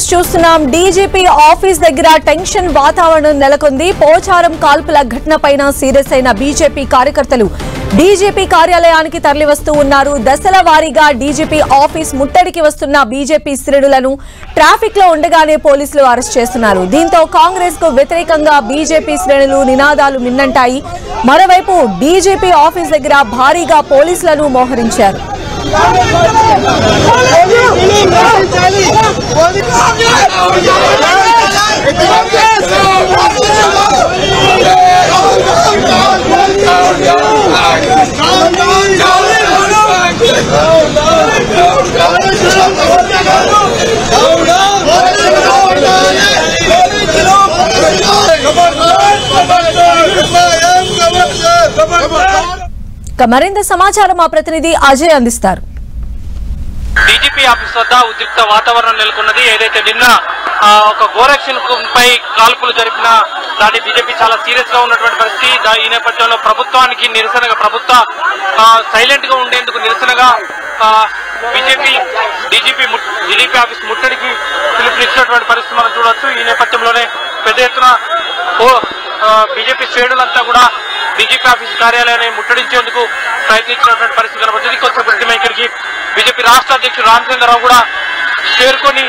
News చూస్తున్నాం. DGP office దగ్గర tension వాతావరణం నెలకొంది. పోచారం కాల్పుల ఘటనపైన సీరియస్ అయిన బీజేపీ కార్యకర్తలు డీజీపీ కార్యాలయానికి తరలివస్తూ ఉన్నారు. దశల వారీగా డీజీపీ ఆఫీస్ ముట్టడికి వస్తున్న బీజేపీ శ్రేణులను ట్రాఫిక్ లో ఉండగానే పోలీసులు అరెస్ట్ చేస్తున్నారు. దీంతో కాంగ్రెస్ కు వ్యతిరేకంగా బీజేపీ శ్రేణులు నినాదాలు మిన్నంటాయి. మరోవైపు డీజీపీ ఆఫీస్ దగ్గర భారీగా పోలీసులను మోహరించారు. మరింత సమాచారం మా ప్రతినిధి అజయ్ అందిస్తారు. డీజీపీ ఆఫీస్ వద్ద ఉద్రిక్త వాతావరణం నెలకొన్నది. ఏదైతే నిన్న ఒక గోరక్షణ పై కాల్పులు జరిపిన దాన్ని బీజేపీ చాలా సీరియస్ గా ఉన్నటువంటి పరిస్థితి. ఈ నేపథ్యంలో ప్రభుత్వానికి నిరసనగా, ప్రభుత్వ సైలెంట్ గా ఉండేందుకు నిరసనగా బీజేపీ డీజీపీ ఆఫీస్ ముట్టడికి పిలుపునిచ్చినటువంటి పరిస్థితి మనం చూడవచ్చు. ఈ నేపథ్యంలోనే పెద్ద ఎత్తున బీజేపీ శ్రేణులంతా కూడా డీజీపీ ఆఫీస్ కార్యాలయాన్ని ముట్టడించేందుకు ప్రయత్నించినటువంటి పరిస్థితి కనబడుతుంది. కొద్దిసేపటి ఇక్కడికి బీజేపీ రాష్ట్ర అధ్యక్షుడు రామచంద్రరావు కూడా చేరుకొని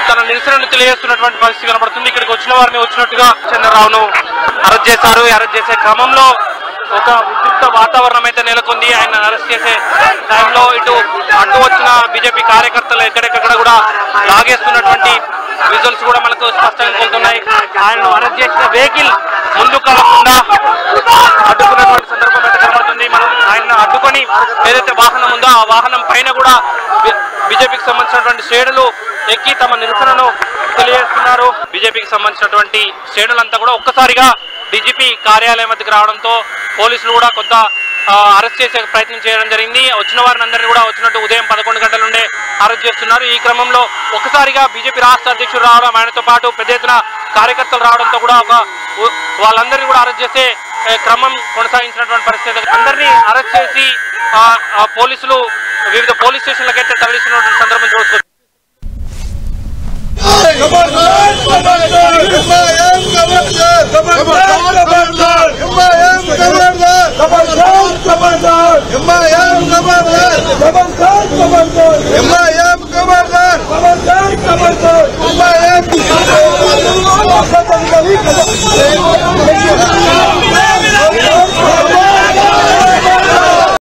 తన నిరసనను తెలియజేస్తున్నటువంటి పరిస్థితి కనబడుతుంది. ఇక్కడికి వచ్చిన వారిని వచ్చినట్టుగా చంద్రరావును అరెస్ట్ చేశారు. అరెస్ట్ చేసే క్రమంలో ఒక ఉద్రిక్త వాతావరణం అయితే నెలకొంది. ఆయన అరెస్ట్ చేసే టైంలో ఇటు అడ్డు వచ్చిన బీజేపీ కార్యకర్తలు ఎక్కడెక్కడ కూడా లాగేస్తున్నటువంటి విజువల్స్ కూడా మనకు స్పష్టంగా వెళ్తున్నాయి. ఆయనను అరెస్ట్ చేసిన వెహికల్ ముందు కలగకుండా అడ్డుకున్నటువంటి సందర్భం అయితే కనబడుతుంది. మనం ఆయన అడ్డుకొని ఏదైతే వాహనం ఉందో ఆ వాహనం పైన కూడా బీజేపీకి సంబంధించినటువంటి శ్రేణులు ఎక్కి తమ నిరసనను తెలియజేస్తున్నారు. బీజేపీకి సంబంధించినటువంటి శ్రేణులంతా కూడా ఒక్కసారిగా డీజీపీ కార్యాలయం వద్దకు రావడంతో పోలీసులు కూడా కొంత అరెస్ట్ చేసే ప్రయత్నం చేయడం జరిగింది. వచ్చిన వారిని అందరినీ కూడా వచ్చినట్టు ఉదయం 11 గంటల నుండే అరెస్ట్ చేస్తున్నారు. ఈ క్రమంలో ఒక్కసారిగా బీజేపీ రాష్ట్ర అధ్యక్షుడు రావడం, ఆయనతో పాటు పెద్ద ఎత్తున కార్యకర్తలు రావడంతో కూడా వాళ్ళందరినీ కూడా అరెస్ట్ చేసే క్రమం కొనసాగించినటువంటి పరిస్థితి. అందరినీ అరెస్ట్ చేసి పోలీసులు వివిధ పోలీస్ స్టేషన్లకైతే తరలిస్తున్నటువంటి సందర్భం చూడవచ్చు.